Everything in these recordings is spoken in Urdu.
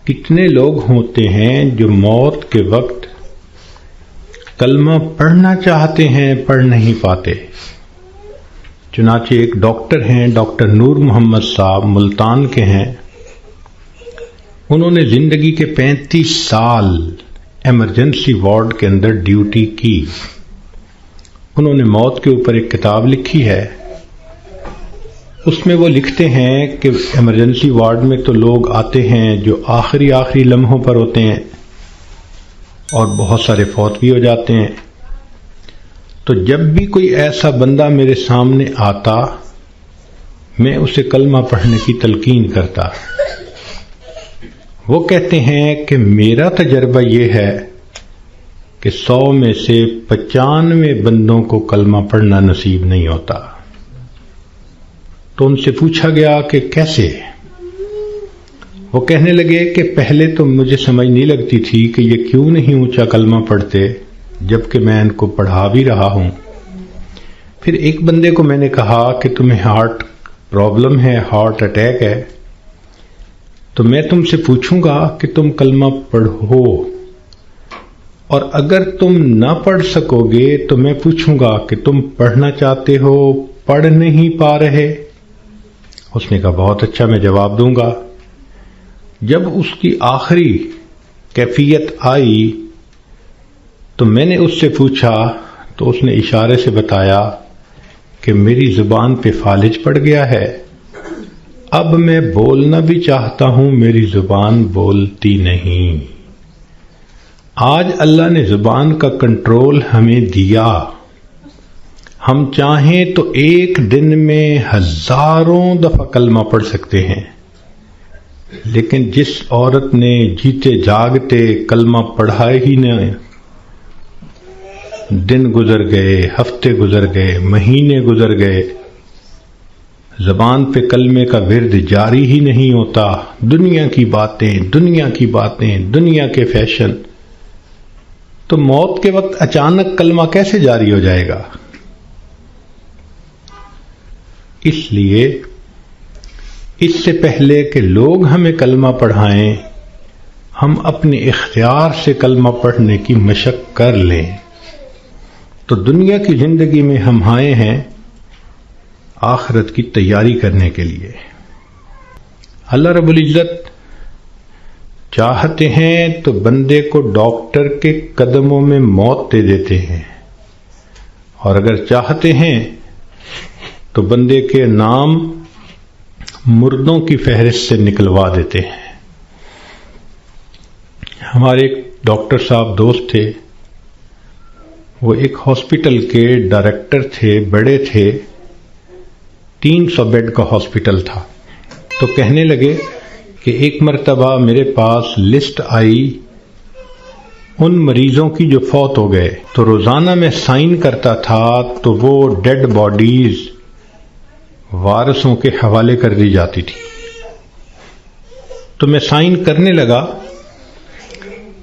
کتنے لوگ ہوتے ہیں جو موت کے وقت کلمہ پڑھنا چاہتے ہیں پڑھ نہیں پاتے. چنانچہ ایک ڈاکٹر ہیں، ڈاکٹر نور محمد صاحب، ملتان کے ہیں. انہوں نے زندگی کے 35 سال ایمرجنسی وارڈ کے اندر ڈیوٹی کی. انہوں نے موت کے اوپر ایک کتاب لکھی ہے. اس میں وہ لکھتے ہیں کہ ایمرجنسی وارڈ میں تو لوگ آتے ہیں جو آخری لمحوں پر ہوتے ہیں اور بہت سارے فوت بھی ہو جاتے ہیں. تو جب بھی کوئی ایسا بندہ میرے سامنے آتا میں اسے کلمہ پڑھنے کی تلقین کرتا. وہ کہتے ہیں کہ میرا تجربہ یہ ہے کہ 100 میں سے 95 بندوں کو کلمہ پڑھنا نصیب نہیں ہوتا. تو ان سے پوچھا گیا کہ کیسے؟ وہ کہنے لگے کہ پہلے تو مجھے سمجھ نہیں لگتی تھی کہ یہ کیوں نہیں اونچا کلمہ پڑھتے جبکہ میں ان کو پڑھا بھی رہا ہوں. پھر ایک بندے کو میں نے کہا کہ تمہیں ہارٹ پرابلم ہے، ہارٹ اٹیک ہے، تو میں تم سے پوچھوں گا کہ تم کلمہ پڑھو، اور اگر تم نہ پڑھ سکو گے تو میں پوچھوں گا کہ تم پڑھنا چاہتے ہو، پڑھ نہیں پا رہے؟ اس نے کہا بہت اچھا، میں جواب دوں گا. جب اس کی آخری کیفیت آئی تو میں نے اس سے پوچھا تو اس نے اشارے سے بتایا کہ میری زبان پہ فالج پڑ گیا ہے، اب میں بولنا بھی چاہتا ہوں، میری زبان بولتی نہیں. آج اللہ نے زبان کا کنٹرول ہمیں دیا. ہم چاہیں تو ایک دن میں ہزاروں دفعہ کلمہ پڑھ سکتے ہیں، لیکن جس عورت نے جیتے جاگتے کلمہ پڑھا ہی نہ، دن گزر گئے، ہفتے گزر گئے، مہینے گزر گئے، زبان پہ کلمے کا ورد جاری ہی نہیں ہوتا، دنیا کی باتیں، دنیا کے فیشن، تو موت کے وقت اچانک کلمہ کیسے جاری ہو جائے گا؟ اس لیے اس سے پہلے کہ لوگ ہمیں کلمہ پڑھائیں، ہم اپنے اختیار سے کلمہ پڑھنے کی مشق کر لیں. تو دنیا کی زندگی میں ہم آئے ہیں آخرت کی تیاری کرنے کے لیے. اللہ رب العزت چاہتے ہیں تو بندے کو ڈاکٹر کے قدموں میں موت دے دیتے ہیں، اور اگر چاہتے ہیں تو بندے کے نام مردوں کی فہرست سے نکلوا دیتے ہیں. ہمارے ایک ڈاکٹر صاحب دوست تھے، وہ ایک ہاسپٹل کے ڈائریکٹر تھے، بڑے تھے، 300 بیڈ کا ہاسپٹل تھا. تو کہنے لگے کہ ایک مرتبہ میرے پاس لسٹ آئی ان مریضوں کی جو فوت ہو گئے، تو روزانہ میں سائن کرتا تھا تو وہ ڈیڈ باڈیز وارثوں کے حوالے کر دی جاتی تھی. تو میں سائن کرنے لگا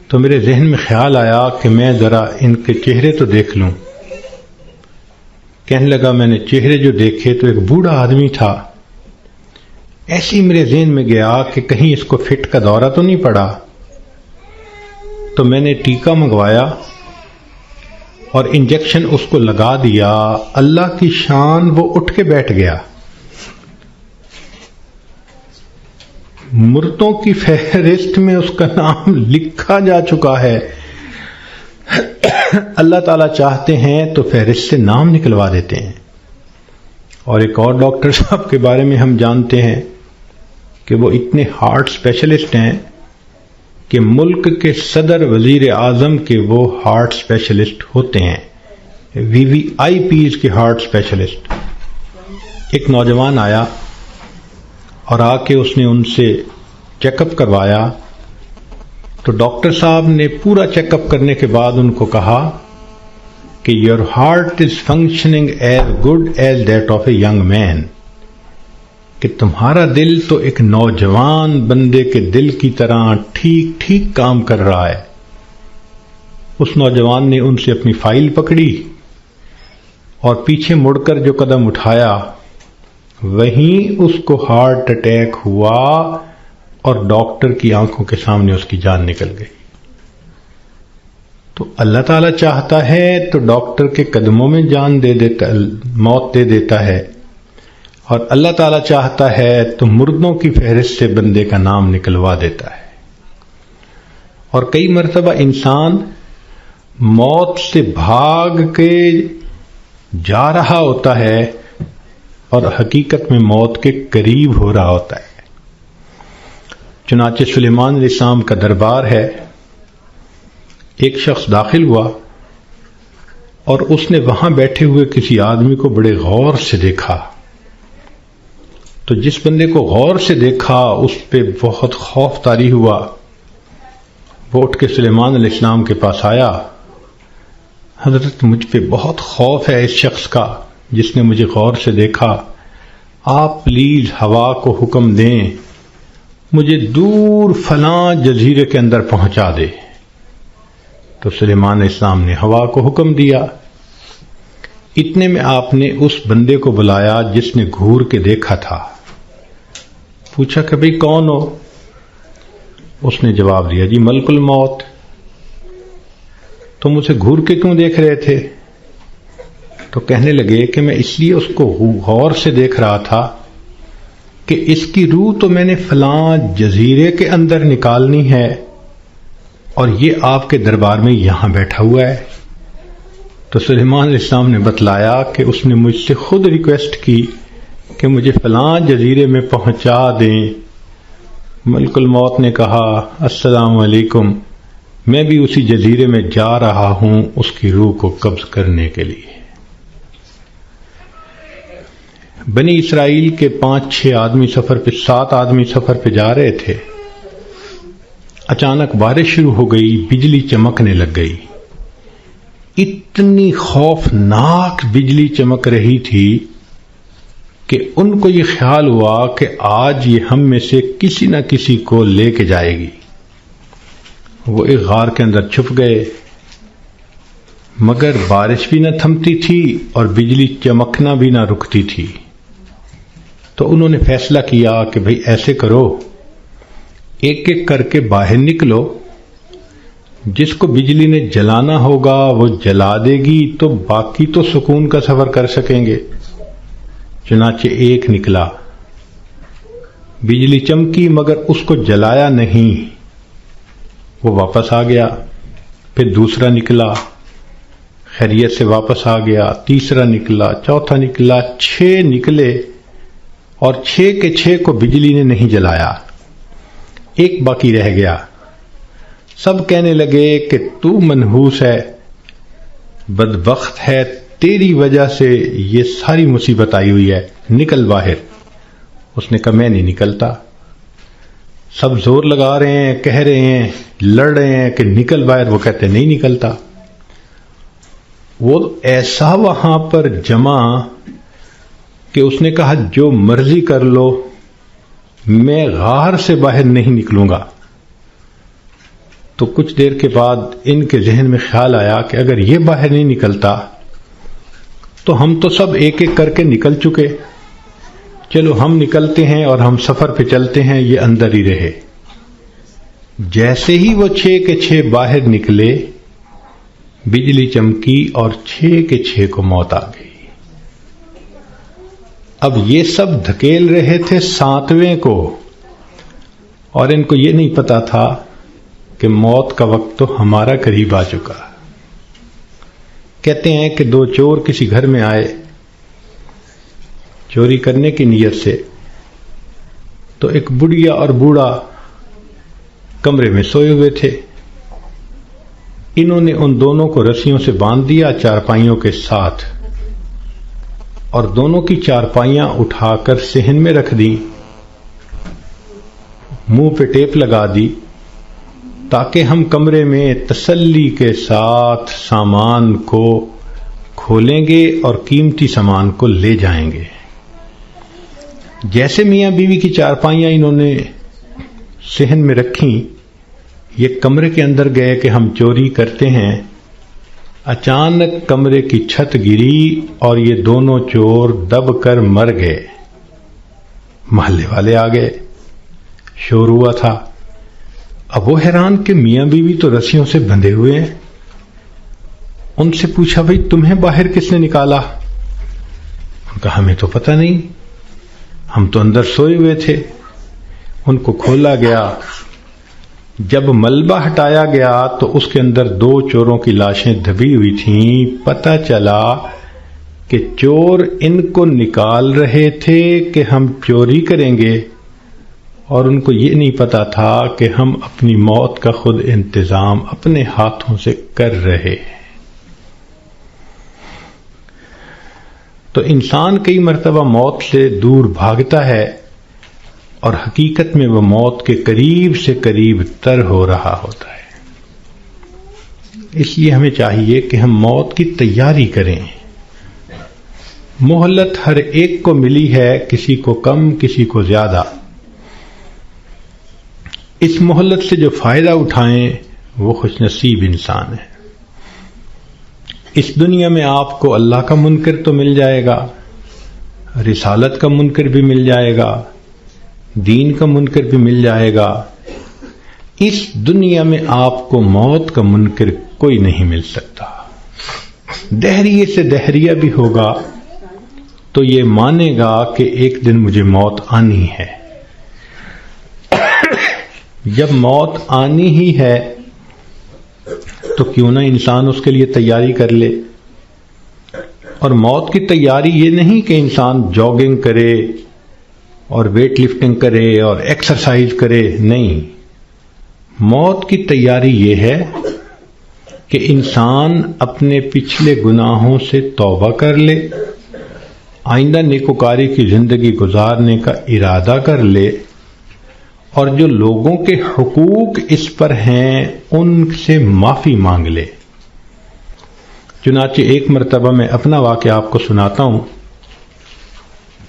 تو میرے ذہن میں خیال آیا کہ میں ذرا ان کے چہرے تو دیکھ لوں. کہنے لگا میں نے چہرے جو دیکھے تو ایک بوڑھا آدمی تھا. ایسے ہی میرے ذہن میں گیا کہ کہیں اس کو فٹ کا دورہ تو نہیں پڑا. تو میں نے ٹیکا منگوایا اور انجیکشن اس کو لگا دیا. اللہ کی شان، وہ اٹھ کے بیٹھ گیا. مردوں کی فہرست میں اس کا نام لکھا جا چکا ہے. اللہ تعالیٰ چاہتے ہیں تو فہرست سے نام نکلوا دیتے ہیں. اور ایک اور ڈاکٹر صاحب کے بارے میں ہم جانتے ہیں کہ وہ اتنے ہارٹ اسپیشلسٹ ہیں کہ ملک کے صدر وزیر اعظم کے وہ ہارٹ اسپیشلسٹ ہوتے ہیں، VVIPs کے ہارٹ اسپیشلسٹ. ایک نوجوان آیا اور آ کے اس نے ان سے چیک اپ کروایا. تو ڈاکٹر صاحب نے پورا چیک اپ کرنے کے بعد ان کو کہا کہ your heart is functioning as good as that of a young man, کہ تمہارا دل تو ایک نوجوان بندے کے دل کی طرح ٹھیک کام کر رہا ہے. اس نوجوان نے ان سے اپنی فائل پکڑی اور پیچھے مڑ کر جو قدم اٹھایا وہیں اس کو ہارٹ اٹیک ہوا اور ڈاکٹر کی آنکھوں کے سامنے اس کی جان نکل گئی. تو اللہ تعالیٰ چاہتا ہے تو ڈاکٹر کے قدموں میں جان دے دیتا، موت دے دیتا ہے، اور اللہ تعالیٰ چاہتا ہے تو مردوں کی فہرست سے بندے کا نام نکلوا دیتا ہے. اور کئی مرتبہ انسان موت سے بھاگ کے جا رہا ہوتا ہے اور حقیقت میں موت کے قریب ہو رہا ہوتا ہے. چنانچہ سلیمان علیہ السلام کا دربار ہے. ایک شخص داخل ہوا اور اس نے وہاں بیٹھے ہوئے کسی آدمی کو بڑے غور سے دیکھا. تو جس بندے کو غور سے دیکھا اس پہ بہت خوف طاری ہوا. وہ اٹھ کے سلیمان علیہ السلام کے پاس آیا، حضرت مجھ پہ بہت خوف ہے اس شخص کا جس نے مجھے غور سے دیکھا، آپ پلیز ہوا کو حکم دیں مجھے دور فلاں جزیرے کے اندر پہنچا دے. تو سلیمان علیہ السلام نے ہوا کو حکم دیا. اتنے میں آپ نے اس بندے کو بلایا جس نے گھور کے دیکھا تھا. پوچھا کہ بھئی کون ہو؟ اس نے جواب دیا جی ملک الموت. تم اسے گھور کے کیوں دیکھ رہے تھے؟ تو کہنے لگے کہ میں اس لیے اس کو غور سے دیکھ رہا تھا کہ اس کی روح تو میں نے فلاں جزیرے کے اندر نکالنی ہے اور یہ آپ کے دربار میں یہاں بیٹھا ہوا ہے. تو سلیمان علیہ السلام نے بتلایا کہ اس نے مجھ سے خود ریکویسٹ کی کہ مجھے فلاں جزیرے میں پہنچا دیں. ملک الموت نے کہا السلام علیکم، میں بھی اسی جزیرے میں جا رہا ہوں اس کی روح کو قبض کرنے کے لیے. بنی اسرائیل کے 5-6 آدمی سفر پہ 7 آدمی سفر پہ جا رہے تھے. اچانک بارش شروع ہو گئی، بجلی چمکنے لگ گئی. اتنی خوفناک بجلی چمک رہی تھی کہ ان کو یہ خیال ہوا کہ آج یہ ہم میں سے کسی نہ کسی کو لے کے جائے گی. وہ ایک غار کے اندر چھپ گئے، مگر بارش بھی نہ تھمتی تھی اور بجلی چمکنا بھی نہ رکتی تھی. تو انہوں نے فیصلہ کیا کہ بھئی ایسے کرو، ایک ایک کر کے باہر نکلو، جس کو بجلی نے جلانا ہوگا وہ جلا دے گی تو باقی تو سکون کا سفر کر سکیں گے. چنانچہ ایک نکلا، بجلی چمکی مگر اس کو جلایا نہیں، وہ واپس آ گیا. پھر دوسرا نکلا، خیریت سے واپس آ گیا. تیسرا نکلا، چوتھا نکلا، 6 نکلے اور 6 کے 6 کو بجلی نے نہیں جلایا. ایک باقی رہ گیا. سب کہنے لگے کہ تو منحوس ہے، بدبخت ہے، تیری وجہ سے یہ ساری مصیبت آئی ہوئی ہے، نکل باہر. اس نے کہا میں نہیں نکلتا. سب زور لگا رہے ہیں، کہہ رہے ہیں، لڑ رہے ہیں کہ نکل باہر. وہ کہتے نہیں نکلتا. وہ ایسا وہاں پر جمع کہ اس نے کہا جو مرضی کر لو، میں غار سے باہر نہیں نکلوں گا. تو کچھ دیر کے بعد ان کے ذہن میں خیال آیا کہ اگر یہ باہر نہیں نکلتا تو ہم تو سب ایک ایک کر کے نکل چکے، چلو ہم نکلتے ہیں اور ہم سفر پہ چلتے ہیں، یہ اندر ہی رہے. جیسے ہی وہ 6 کے 6 باہر نکلے، بجلی چمکی اور 6 کے 6 کو موت آ گئی. اب یہ سب دھکیل رہے تھے 7ویں کو، اور ان کو یہ نہیں پتا تھا کہ موت کا وقت تو ہمارا قریب آ چکا. کہتے ہیں کہ 2 چور کسی گھر میں آئے چوری کرنے کی نیت سے. تو ایک بڑھیا اور بوڑھا کمرے میں سوئے ہوئے تھے. انہوں نے ان دونوں کو رسیوں سے باندھ دیا چارپائیوں کے ساتھ، اور دونوں کی چارپائیاں اٹھا کر صحن میں رکھ دی، منہ پہ ٹیپ لگا دی تاکہ ہم کمرے میں تسلی کے ساتھ سامان کو کھولیں گے اور قیمتی سامان کو لے جائیں گے. جیسے میاں بیوی کی چارپائیاں انہوں نے صحن میں رکھیں، یہ کمرے کے اندر گئے کہ ہم چوری کرتے ہیں. اچانک کمرے کی چھت گری اور یہ دونوں چور دب کر مر گئے. محلے والے آ گئے، شور ہوا تھا۔ اب وہ حیران کہ میاں بیوی تو رسیوں سے بندھے ہوئے ہیں۔ ان سے پوچھا بھئی تمہیں باہر کس نے نکالا؟ ان کا ہمیں تو پتہ نہیں، ہم تو اندر سوئے ہوئے تھے۔ ان کو کھولا گیا، جب ملبہ ہٹایا گیا تو اس کے اندر 2 چوروں کی لاشیں دبی ہوئی تھیں۔ پتہ چلا کہ چور ان کو نکال رہے تھے کہ ہم چوری کریں گے، اور ان کو یہ نہیں پتا تھا کہ ہم اپنی موت کا خود انتظام اپنے ہاتھوں سے کر رہے ہیں۔ تو انسان کئی مرتبہ موت سے دور بھاگتا ہے اور حقیقت میں وہ موت کے قریب سے قریب تر ہو رہا ہوتا ہے۔ اس لیے ہمیں چاہیے کہ ہم موت کی تیاری کریں۔ مہلت ہر ایک کو ملی ہے، کسی کو کم کسی کو زیادہ۔ اس مہلت سے جو فائدہ اٹھائیں وہ خوش نصیب انسان ہے۔ اس دنیا میں آپ کو اللہ کا منکر تو مل جائے گا، رسالت کا منکر بھی مل جائے گا، دین کا منکر بھی مل جائے گا۔ اس دنیا میں آپ کو موت کا منکر کوئی نہیں مل سکتا۔ دہریے سے دہریہ بھی ہوگا تو یہ مانے گا کہ ایک دن مجھے موت آنی ہے۔ جب موت آنی ہی ہے تو کیوں نہ انسان اس کے لیے تیاری کر لے۔ اور موت کی تیاری یہ نہیں کہ انسان جاگنگ کرے اور ویٹ لفٹنگ کرے اور ایکسرسائز کرے، نہیں۔ موت کی تیاری یہ ہے کہ انسان اپنے پچھلے گناہوں سے توبہ کر لے، آئندہ نیکوکاری کی زندگی گزارنے کا ارادہ کر لے، اور جو لوگوں کے حقوق اس پر ہیں ان سے معافی مانگ لے۔ چنانچہ ایک مرتبہ میں اپنا واقعہ آپ کو سناتا ہوں۔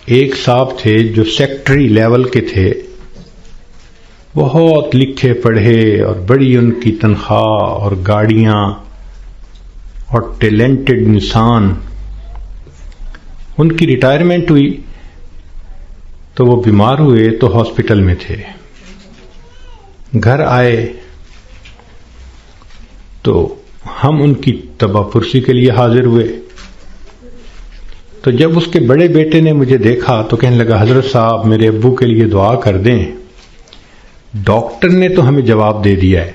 ایک صاحب تھے جو سیکٹری لیول کے تھے، بہت لکھے پڑھے اور بڑی ان کی تنخواہ اور گاڑیاں اور ٹیلنٹڈ انسان۔ ان کی ریٹائرمنٹ ہوئی تو وہ بیمار ہوئے تو ہاسپٹل میں تھے۔ گھر آئے تو ہم ان کی تباہ پرسی کے لیے حاضر ہوئے۔ تو جب اس کے بڑے بیٹے نے مجھے دیکھا تو کہنے لگا حضرت صاحب میرے ابو کے لیے دعا کر دیں، ڈاکٹر نے تو ہمیں جواب دے دیا ہے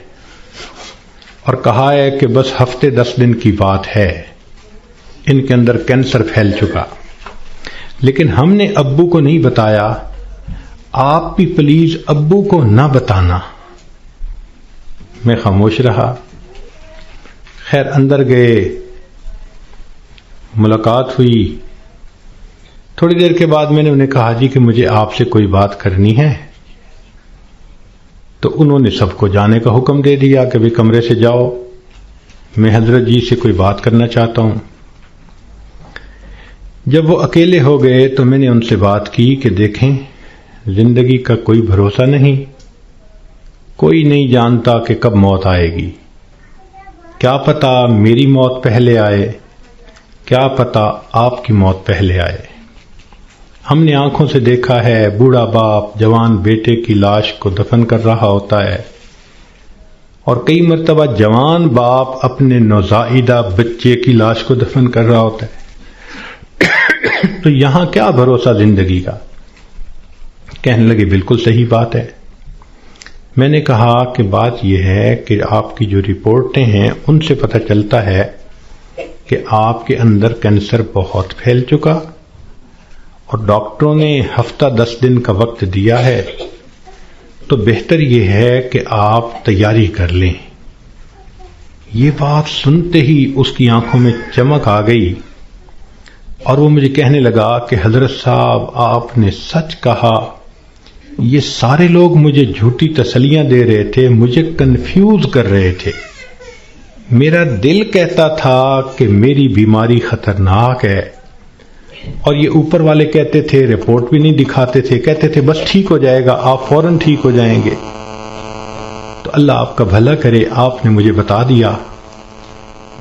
اور کہا ہے کہ بس ہفتے 10 دن کی بات ہے، ان کے اندر کینسر پھیل چکا، لیکن ہم نے ابو کو نہیں بتایا، آپ بھی پلیز ابو کو نہ بتانا۔ میں خاموش رہا۔ خیر اندر گئے، ملاقات ہوئی۔ تھوڑی دیر کے بعد میں نے انہیں کہا جی کہ مجھے آپ سے کوئی بات کرنی ہے، تو انہوں نے سب کو جانے کا حکم دے دیا کہ بھی کمرے سے جاؤ، میں حضرت جی سے کوئی بات کرنا چاہتا ہوں۔ جب وہ اکیلے ہو گئے تو میں نے ان سے بات کی کہ دیکھیں زندگی کا کوئی بھروسہ نہیں، کوئی نہیں جانتا کہ کب موت آئے گی، کیا پتا میری موت پہلے آئے، کیا پتا آپ کی موت پہلے آئے۔ ہم نے آنکھوں سے دیکھا ہے بوڑھا باپ جوان بیٹے کی لاش کو دفن کر رہا ہوتا ہے، اور کئی مرتبہ جوان باپ اپنے نوزائیدہ بچے کی لاش کو دفن کر رہا ہوتا ہے۔ تو یہاں کیا بھروسہ زندگی کا؟ کہنے لگے بالکل صحیح بات ہے۔ میں نے کہا کہ بات یہ ہے کہ آپ کی جو رپورٹیں ہیں ان سے پتہ چلتا ہے کہ آپ کے اندر کینسر بہت پھیل چکا، اور ڈاکٹروں نے ہفتہ 10 دن کا وقت دیا ہے، تو بہتر یہ ہے کہ آپ تیاری کر لیں۔ یہ بات سنتے ہی اس کی آنکھوں میں چمک آ گئی، اور وہ مجھے کہنے لگا کہ حضرت صاحب آپ نے سچ کہا، یہ سارے لوگ مجھے جھوٹی تسلیاں دے رہے تھے، مجھے کنفیوز کر رہے تھے۔ میرا دل کہتا تھا کہ میری بیماری خطرناک ہے، اور یہ اوپر والے کہتے تھے، رپورٹ بھی نہیں دکھاتے تھے، کہتے تھے بس ٹھیک ہو جائے گا، آپ فوراً ٹھیک ہو جائیں گے۔ تو اللہ آپ کا بھلا کرے، آپ نے مجھے بتا دیا۔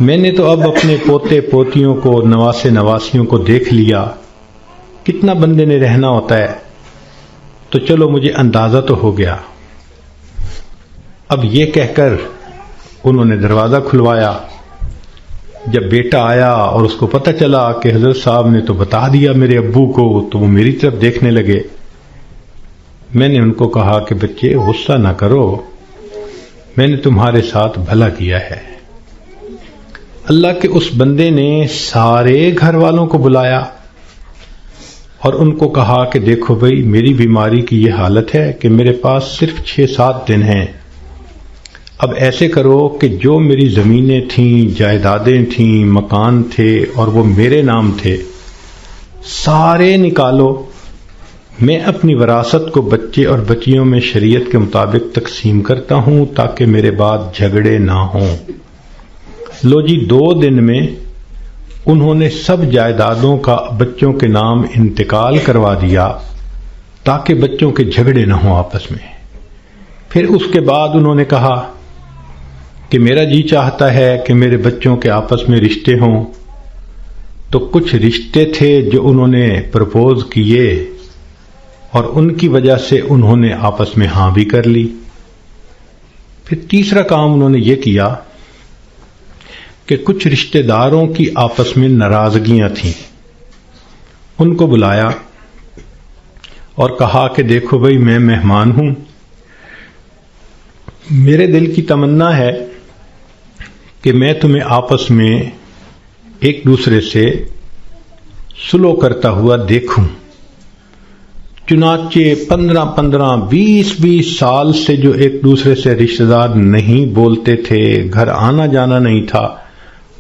میں نے تو اب اپنے پوتے پوتیوں کو، نواسے نواسیوں کو دیکھ لیا، کتنا بندے نے رہنا ہوتا ہے۔ تو چلو مجھے اندازہ تو ہو گیا۔ اب یہ کہہ کر انہوں نے دروازہ کھلوایا۔ جب بیٹا آیا اور اس کو پتہ چلا کہ حضرت صاحب نے تو بتا دیا میرے ابو کو، تو وہ میری طرف دیکھنے لگے۔ میں نے ان کو کہا کہ بچے غصہ نہ کرو، میں نے تمہارے ساتھ بھلا کیا ہے۔ اللہ کے اس بندے نے سارے گھر والوں کو بلایا اور ان کو کہا کہ دیکھو بھائی، میری بیماری کی یہ حالت ہے کہ میرے پاس صرف 6-7 دن ہیں۔ اب ایسے کرو کہ جو میری زمینیں تھیں، جائیدادیں تھیں، مکان تھے اور وہ میرے نام تھے، سارے نکالو۔ میں اپنی وراثت کو بچے اور بچیوں میں شریعت کے مطابق تقسیم کرتا ہوں تاکہ میرے بعد جھگڑے نہ ہوں۔ لو جی، 2 دن میں انہوں نے سب جائیدادوں کا بچوں کے نام انتقال کروا دیا تاکہ بچوں کے جھگڑے نہ ہوں آپس میں۔ پھر اس کے بعد انہوں نے کہا کہ میرا جی چاہتا ہے کہ میرے بچوں کے آپس میں رشتے ہوں، تو کچھ رشتے تھے جو انہوں نے پرپوز کیے اور ان کی وجہ سے انہوں نے آپس میں ہاں بھی کر لی۔ پھر تیسرا کام انہوں نے یہ کیا کہ کچھ رشتہ داروں کی آپس میں ناراضگیاں تھیں، ان کو بلایا اور کہا کہ دیکھو بھائی، میں مہمان ہوں، میرے دل کی تمنا ہے کہ میں تمہیں آپس میں ایک دوسرے سے سلو کرتا ہوا دیکھوں۔ چنانچہ 15 20 سال سے جو ایک دوسرے سے رشتہ دار نہیں بولتے تھے، گھر آنا جانا نہیں تھا،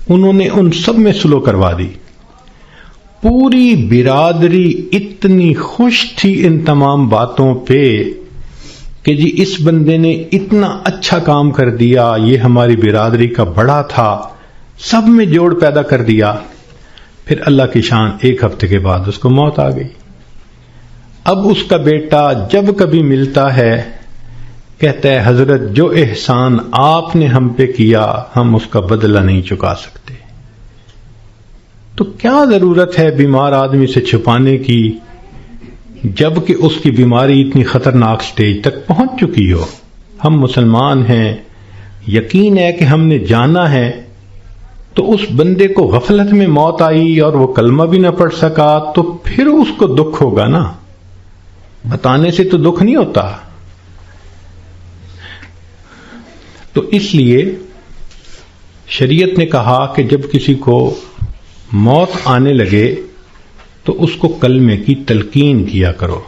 انہوں نے ان سب میں سلو کروا دی۔ پوری برادری اتنی خوش تھی ان تمام باتوں پہ کہ جی اس بندے نے اتنا اچھا کام کر دیا، یہ ہماری برادری کا بڑا تھا، سب میں جوڑ پیدا کر دیا۔ پھر اللہ کی شان، 1 ہفتے کے بعد اس کو موت آ گئی۔ اب اس کا بیٹا جب کبھی ملتا ہے کہتا ہے حضرت جو احسان آپ نے ہم پہ کیا ہم اس کا بدلہ نہیں چکا سکتے۔ تو کیا ضرورت ہے بیمار آدمی سے چھپانے کی جبکہ اس کی بیماری اتنی خطرناک سٹیج تک پہنچ چکی ہو؟ ہم مسلمان ہیں، یقین ہے کہ ہم نے جانا ہے، تو اس بندے کو غفلت میں موت آئی اور وہ کلمہ بھی نہ پڑھ سکا، تو پھر اس کو دکھ ہوگا نا، بتانے سے تو دکھ نہیں ہوتا۔ تو اس لیے شریعت نے کہا کہ جب کسی کو موت آنے لگے تو اس کو کلمے کی تلقین کیا کرو۔